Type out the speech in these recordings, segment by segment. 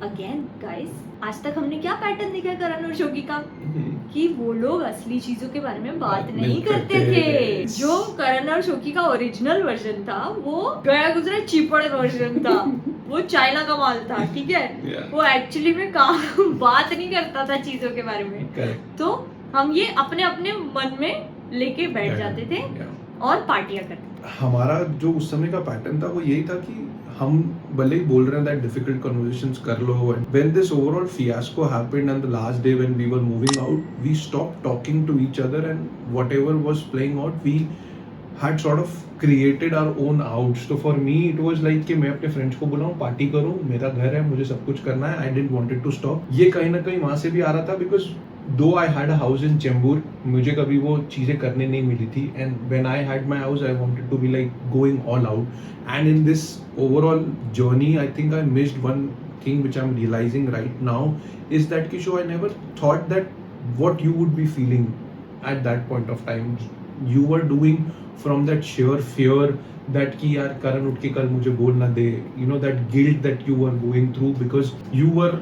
Again guys, आज तक हमने क्या पैटर्न देखा है करण और शोकी का, कि वो लोग असली चीजों के बारे में बात नहीं करते थे। जो करण और शोकी का ओरिजिनल वर्जन था वो गया गुजरा चिपड़ वर्जन था। वो चाइना का माल था, ठीक है। वो एक्चुअली में काम बात नहीं करता था चीजों के बारे में। तो हम ये अपने अपने मन में लेके बैठ जाते थे और पार्टियां करते थे। हमारा जो उस समय का पैटर्न था वो यही था कि हम भले ही बोल रहे हैं दैट डिफिकल्ट कन्वर्सेशंस कर लो, and when this overall fiasco happened and the last day when we were moving out we stopped talking to each other and whatever was playing out we had sort of created our own outs. So for me it was like कि मैं अपने friends को बुलाऊं, party करूं, मेरा घर है, मुझे सब कुछ करना है. I didn't wanted to stop. ये कहीं ना कहीं वहां से भी आ रहा था because though I had a house in Chembur, मुझे कभी वो चीजें करने नहीं मिली थी. And when I had my house I wanted to be like going all out. And in this overall journey I think I missed one thing which I'm realizing right now is that Kisho, I never thought that what you would be feeling at that point of time. You were doing from that sheer fear that कि यार करण उठ के कल मुझे बोल ना दे, you know, that guilt that you were going through because you were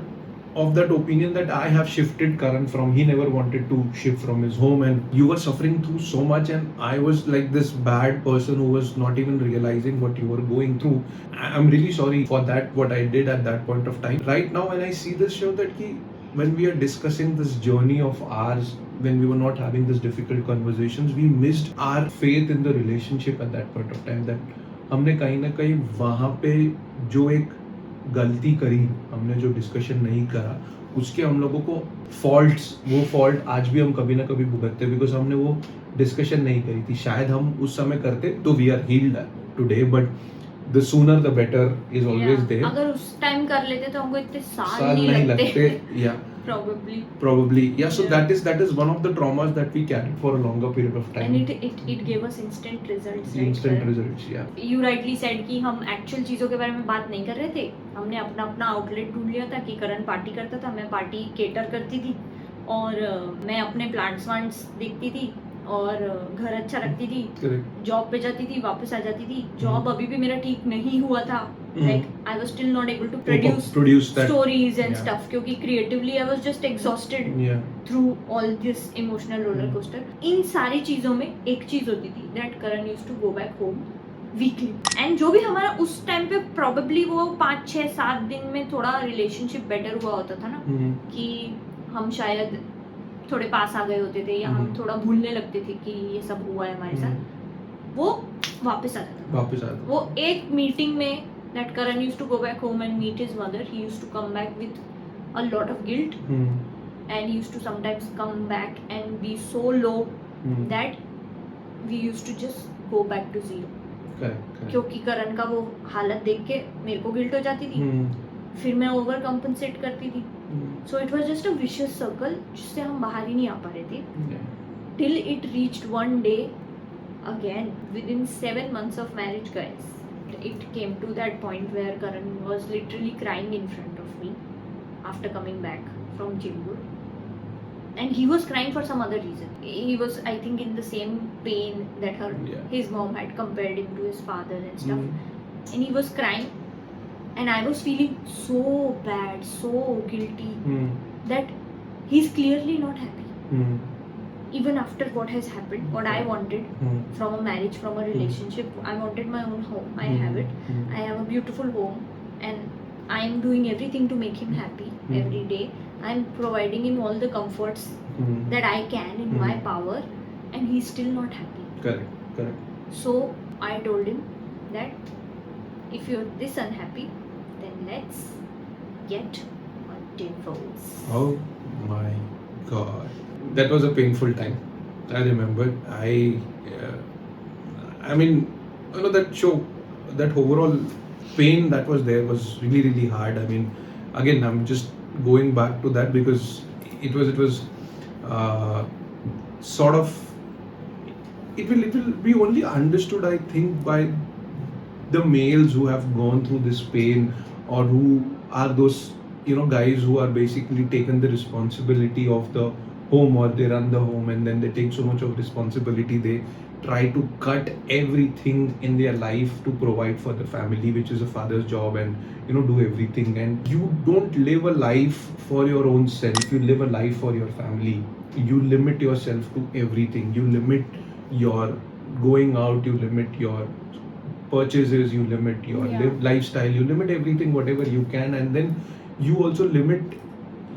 of that opinion that I have shifted Karan from, he never wanted to shift from his home, and you were suffering through so much and I was like this bad person who was not even realizing what you were going through. I'm really sorry for that, what I did at that point of time. Right now when I see this show that ki, when we are discussing this journey of ours, when we were not having this difficult conversations, we missed our faith in the relationship at that point of time. That हमने कहीं ना कहीं वहाँ पे जो एक गलती करी, हमने जो डिस्कशन नहीं करा, उसके हम लोगों को वो फॉल्ट आज भी हम कभी ना कभी भुगतते हैं बिकॉज हमने वो डिस्कशन नहीं करी थी. शायद हम उस समय करते तो we are healed today, but the sooner the better is always there. अगर उस टाइम कर लेते तो हमको इतने साल नहीं लगते. Yeah. Probably. Yeah. So that is one of the traumas that we carried for a longer period of time. And it gave us instant results. Instant results. Yeah. You rightly said कि हम actual चीजों के बारे में बात नहीं कर रहे थे. हमने अपना अपना आउटलेट ढूंढ लिया था कि करण पार्टी करता था, मैं पार्टी केटर करती थी और मैं अपने प्लांट्स वांट्स देखती थी और घर अच्छा रखती थी, जॉब पे जाती थी, वापस आ जाती थी. जॉब अभी भी मेरा ठीक नहीं हुआ था. Like I was still not able to produce stories and stuff क्योंकि creatively I was just exhausted through all this emotional roller coaster. इन सारी चीजों में एक चीज होती थी that Karan used to go back home weekly. And जो भी हमारा उस टाइम पे probably वो 5, 6, 7 दिन में थोड़ा relationship better हुआ होता था ना, कि हम शायद थोड़े पास आ गए होते थे या हम थोड़ा भूलने लगते थे कि ये सब हुआ है हमारे साथ, वो वापस आ जाता. वो एक मीटिंग में that Karan used to go back home and meet his mother, he used to come back with a lot of guilt and he used to sometimes come back and be so low that we used to just go back to zero. क्योंकि करण का वो हालत देख के मेरे को guilt हो जाती थी, फिर मैं ओवर कंपनसेट करती थी. So it was just a vicious circle जिससे हम बाहर ही नहीं आ पा रहे थे till it reached one day again within 7 months of marriage, guys. It came to that point where Karan was literally crying in front of me after coming back from Chembur, and he was crying for some other reason. He was, I think, in the same pain that his mom had compared him to his father and stuff. And he was crying and I was feeling so bad, so guilty that he's clearly not happy. Even after what has happened, what I wanted from a marriage, from a relationship, I wanted my own home. I have it. I have a beautiful home and I am doing everything to make him happy every day. I am providing him all the comforts that I can in my power, and he's still not happy. Correct. So I told him that if you're this unhappy, then let's get a divorce. Oh my God. That was a painful time. I remember. I mean, you know, that show, that overall pain that was there was really, really hard. I mean, again, I'm just going back to that because it was sort of, it will be only understood, I think, by the males who have gone through this pain, or who are those, you know, guys who are basically taken the responsibility of the home, or they run the home and then they take so much of responsibility, they try to cut everything in their life to provide for the family, which is a father's job, and do everything. And you don't live a life for your own self, you live a life for your family. You limit yourself to everything. You limit your going out, you limit your purchases, you limit your lifestyle, you limit everything whatever you can, and then you also limit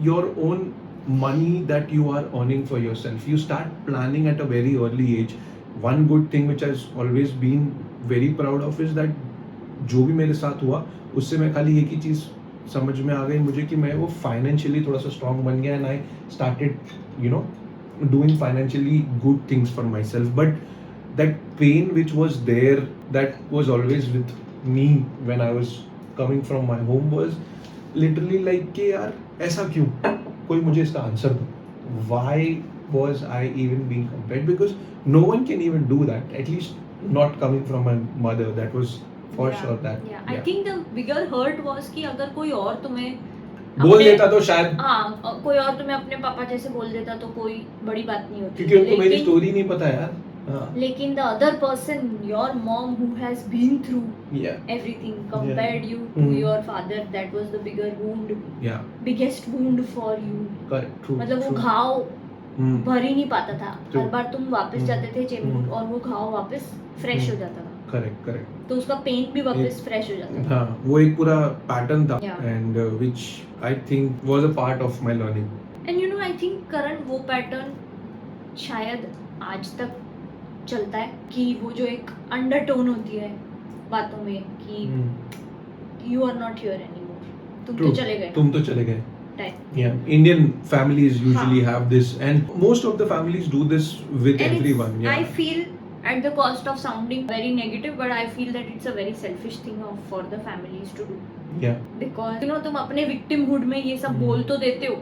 your own money that you are earning for yourself. You start planning at a very early age. One good thing which has always been very proud of is that जो भी मेरे साथ हुआ उससे मैं खाली एक ही चीज़ समझ में आ गई मुझे कि मैं वो फाइनेंशियली थोड़ा सा स्ट्रांग बन गया, and I started doing financially good things for myself. But that pain which was there, that was always with me when I was coming from my home, was literally like कि यार ऐसा क्यों, कोई मुझे इसका answer दो. Why was I even being compared? Because no one can even do that, at least not coming from my mother. That was for sure that. I think the bigger hurt was कि अगर कोई और तुम्हें बोल देता तो शायद, हाँ, कोई और तुम्हें अपने पापा जैसे बोल देता तो कोई बड़ी बात नहीं होती, क्योंकि उनको मेरी स्टोरी नहीं पता यार. लेकिन the other person, your mom, who has been through everything, compared you to your father, that was the bigger wound, biggest wound for you. Correct, true. मतलब वो घाव भर ही नहीं पाता था. हर बार तुम वापस जाते थे चेंबूर और वो घाव वापस फ्रेश हो जाता था. करेक्ट. तो उसका पेन भी वापस फ्रेश हो जाता था. हाँ, वो एक पूरा पैटर्न था, and which I think was a part of my learning. And I think Karan वो पैटर्न शायद आज तक चलता है कि वो जो एक अंडरटोन होती है बातों में कि you are not here anymore, तुम तो चले गए. Yeah, Indian families usually have this, and most of the families do this with and everyone. I feel at the cost of sounding very negative, but I feel that it's a very selfish thing for the families to do. Because तुम अपने victimhood में ये सब बोल तो देते हो,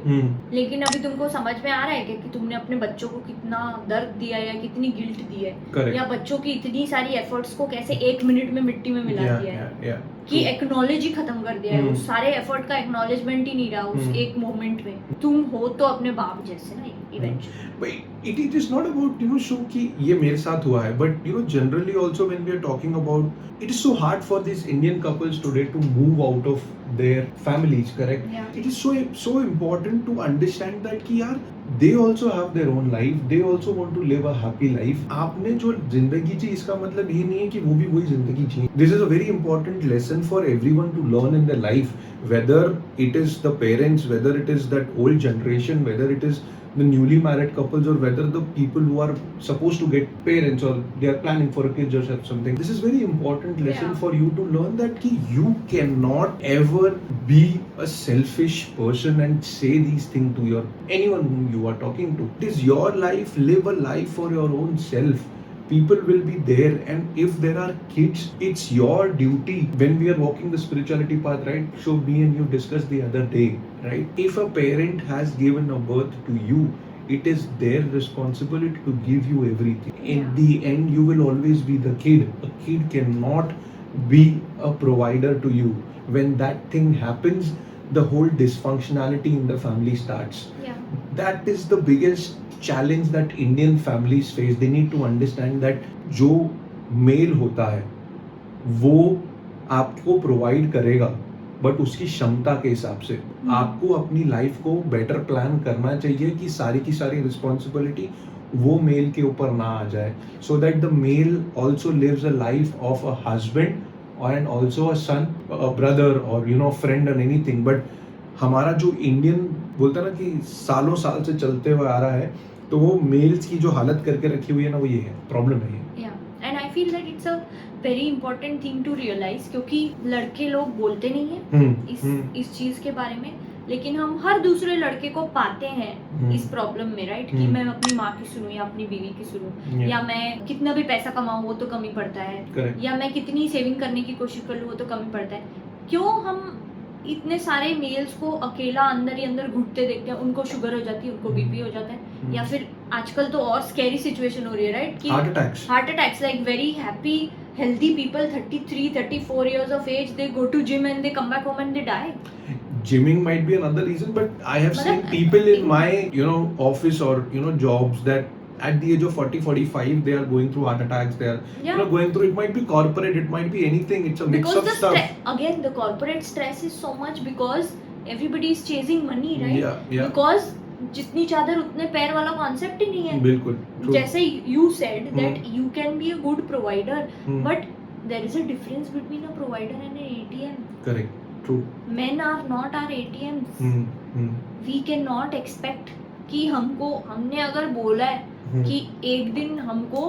लेकिन अभी तुमको समझ में आ रहा है कि तुमने अपने बच्चों को कितना दर्द दिया है या कितनी गिल्ट दी है, या बच्चों की इतनी सारी एफर्ट्स को कैसे एक मिनट में मिट्टी में मिला दिया है, कि एक्नॉलेज ही खत्म कर दिया है. उस सारे एफर्ट का एक्नॉलेजमेंट ही नहीं रहा उस एक मोमेंट में. तुम हो तो अपने बाप जैसे ना eventually. It is not about show कि ये मेरे साथ हुआ है, but generally also when we are talking about, it is so hard for these Indian couples today to move out of their families, correct? It is so important to understand that कि यार they also have their own life, they also want to live a happy life. आपने जो जिंदगी जी, इसका मतलब ये नहीं है कि वो भी वही जिंदगी जी. This is a very important lesson for everyone to learn in their life, whether it is the parents, whether it is that old generation, whether it is the newly married couples, or whether the people who are supposed to get parents or they are planning for a kid or something. This is very important lesson for you to learn that ki you cannot ever be a selfish person and say these things to anyone whom you are talking to. It is your life. Live a life for your own self. People will be there, and if there are kids, it's your duty. When we are walking the spirituality path, right? So me and you discussed the other day, right? If a parent has given a birth to you, it is their responsibility to give you everything. In the end, you will always be the kid. A kid cannot be a provider to you. When that thing happens, the whole dysfunctionality in the family starts. That is the biggest challenge that Indian families face. They need to understand that जो mail होता है वो आपको provide करेगा, but उसकी क्षमता के हिसाब से. आपको अपनी लाइफ को बेटर प्लान करना चाहिए कि सारी की सारी रिस्पॉन्सिबिलिटी वो मेल के ऊपर ना आ जाए, so that the male also lives a life of a husband and also a son, a brother, or friend or anything. But हमारा जो इंडियन बोलता ना कि सालों साल से चलते हुए आ रहा है, तो वो मेल्स की जो हालत करके रखी हुई है ना, वो ये है, प्रॉब्लम है ये. And I feel that it's a very important thing to realise, क्योंकि लड़के लोग बोलते नहीं है इस चीज के बारे में, लेकिन हम हर दूसरे लड़के को पाते हैं इस प्रॉब्लम में, राइट? कि मैं अपनी माँ की सुनूं या अपनी बीवी की सुनूं, या मैं कितना भी पैसा कमाऊं वो तो कमी पड़ता है, या मैं कितनी सेविंग करने की कोशिश कर लूं वो तो कमी पड़ता है. क्यों हम इतने सारे मेल्स को अकेला अंदर ही अंदर घुटते देखते हैं? उनको शुगर हो जाती है, उनको बीपी हो जाता है, या फिर आजकल तो और स्कैरी सिचुएशन हो रही है, राइट? कि heart attacks, like very happy healthy people 33-34 years of age, they go to gym and they come back home and they die. Gymming might be another reason, but I have seen people in my office or jobs that at the age of 40, 45, they are going through heart attacks. They are Yeah. going through. It might be corporate. It might be anything. It's a mix Because of the stuff. again the corporate stress is so much because everybody is chasing money, right? Yeah. Because जितनी चादर उतने पैर वाला concept ही नहीं है. बिल्कुल. True. जैसे you said that you can be a good provider, Hmm. but there is a difference between a provider and an ATM. Correct. True. Men are not our ATMs. Hmm. We cannot expect कि हमने अगर बोला है Hmm. कि एक दिन हमको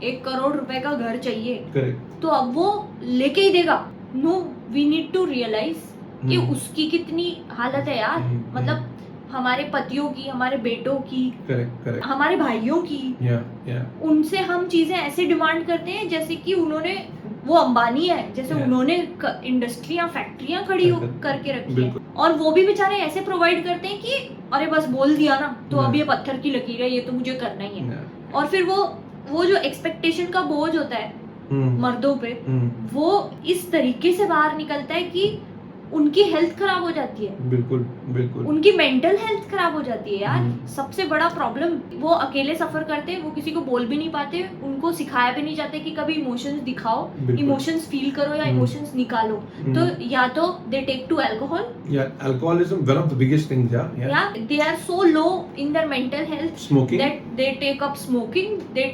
1 करोड़ रुपए का घर चाहिए, Correct. तो अब वो लेके ही देगा. No, we need to realise कि Hmm. उसकी कितनी हालत है यार. मतलब हमारे पतियों की, हमारे बेटों की, Correct. हमारे भाइयों की, Yeah. उनसे हम चीजें ऐसे डिमांड करते हैं जैसे कि उन्होंने, वो अंबानी है जैसे Yeah. उन्होंने इंडस्ट्रियां फैक्ट्रियां खड़ी करके रखी है, बिल्कुल. और वो भी बेचारे ऐसे प्रोवाइड करते हैं कि अरे बस बोल दिया ना तो अब Yeah. ये पत्थर की लकीर है, ये तो मुझे करना ही है. Yeah. और फिर वो जो एक्सपेक्टेशन का बोझ होता है Hmm. मर्दों पे, Hmm. वो इस तरीके से बाहर निकलता है कि उनकी हेल्थ खराब हो जाती है, बिल्कुल. उनकी मेंटल हेल्थ खराब हो जाती है यार. हम्म. सबसे बड़ा प्रॉब्लम, वो अकेले सफर करते हैं, वो किसी को बोल भी नहीं पाते, उनको सिखाया भी नहीं जाते कि कभी इमोशंस दिखाओ, बिल्कुल. इमोशंस फील करो या हम्म. इमोशंस निकालो. Hmm. तो या तो they take to alcohol, Yeah, alcoholism, one of the biggest things. Yeah. या they are so low in their mental health Smoking. that they take up smoking, they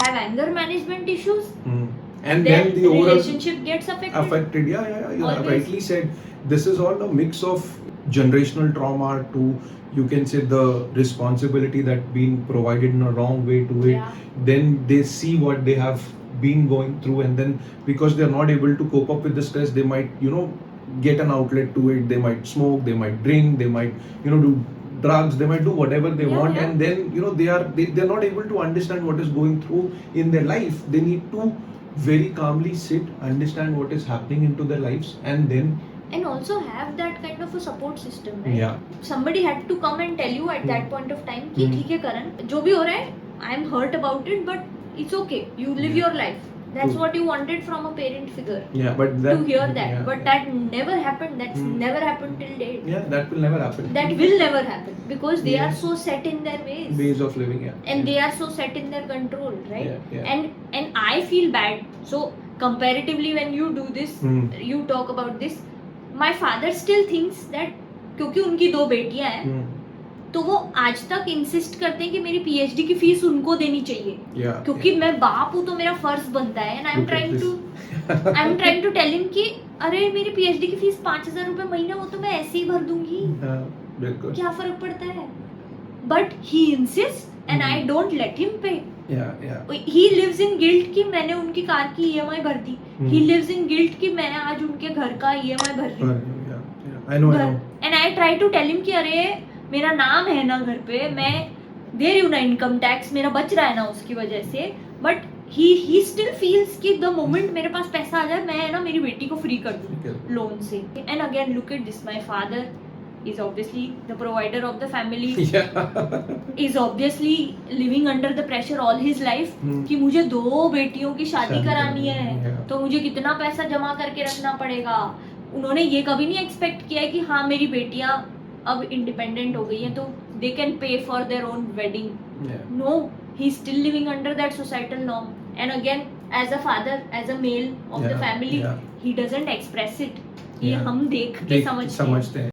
have anger management issues, Hmm. And their then the overall relationship gets affected. Yeah. You have Always. rightly said. This is all a mix of generational trauma to, you can say, the responsibility that being provided in a wrong way to it. Yeah. Then they see what they have been going through, and then because they are not able to cope up with the stress, they might, get an outlet to it. They might smoke, they might drink, they might, do drugs, they might do whatever they Yeah, want. yeah. And then they're not able to understand what is going through in their life. They need to very calmly sit, understand what is happening into their lives, and then And also have that kind of a support system, right? yeah. Somebody had to come and tell you at that point of time कि Hmm. ठीक है करण, जो भी हो रहा है, I am hurt about it, but it's okay. You live Yeah. your life. That's True. what you wanted from a parent figure. Yeah, but that To hear that, yeah, but yeah. that never happened. That's Hmm. never happened till date. Yeah, that will never happen. That will never happen because they are Yes. so set in their ways, ways of living. Yeah. and yeah. they are so set in their control, right? Yeah. And I feel bad. So comparatively, when you do this, Hmm. you talk about this. My father still thinks that क्योंकि उनकी 2 बेटियां हैं, Hmm. तो वो आज तक insist करते हैं कि मेरी पीएचडी की फीस उनको देनी चाहिए, Yeah. क्योंकि मैं बाप हूँ तो मेरा फर्ज बनता है. And I am Look at trying to tell him कि अरे मेरी पीएचडी की फीस 5,000 रुपए महीना, वो तो मैं ऐसे ही भर दूंगी, Yeah, बिल्कुल. क्या फर्क पड़ता है. But he insist and I don't let him pay. Yeah. He lives in guilt कि मैंने उनकी कार की ईएमआई भर दी. Hmm. He lives in guilt कि मैं आज उनके घर का ईएमआई भर रही हूँ. Yeah. I know. And I try to tell him कि अरे मेरा नाम है ना घर पे, मैं दे रही हूँ ना इनकम टैक्स, मेरा बच रहा है ना उसकी वजह से. बट ही स्टिल फील्स कि द मोमेंट मेरे पास पैसा आ जाए, मैं ना मेरी बेटी को फ्री कर दूँ Okay. लोन से. And again look at this, my father is obviously the provider of the family, Yeah. is obviously living under the pressure all his life Hmm. कि मुझे 2 बेटियों की शादी शादी करानी करनी है, है, तो मुझे कितना पैसा जमा करके रखना पड़ेगा. उन्होंने ये कभी नहीं एक्सपेक्ट किया है कि हाँ मेरी बेटियां अब इंडिपेंडेंट हो गई हैं तो they can pay for their own wedding. Yeah. No, he's still living under that societal norm. And again, as a father, as a male of the Yeah, family, yeah. he doesn't express it. ये Yeah. हम देख के समझते हैं. समझते हैं.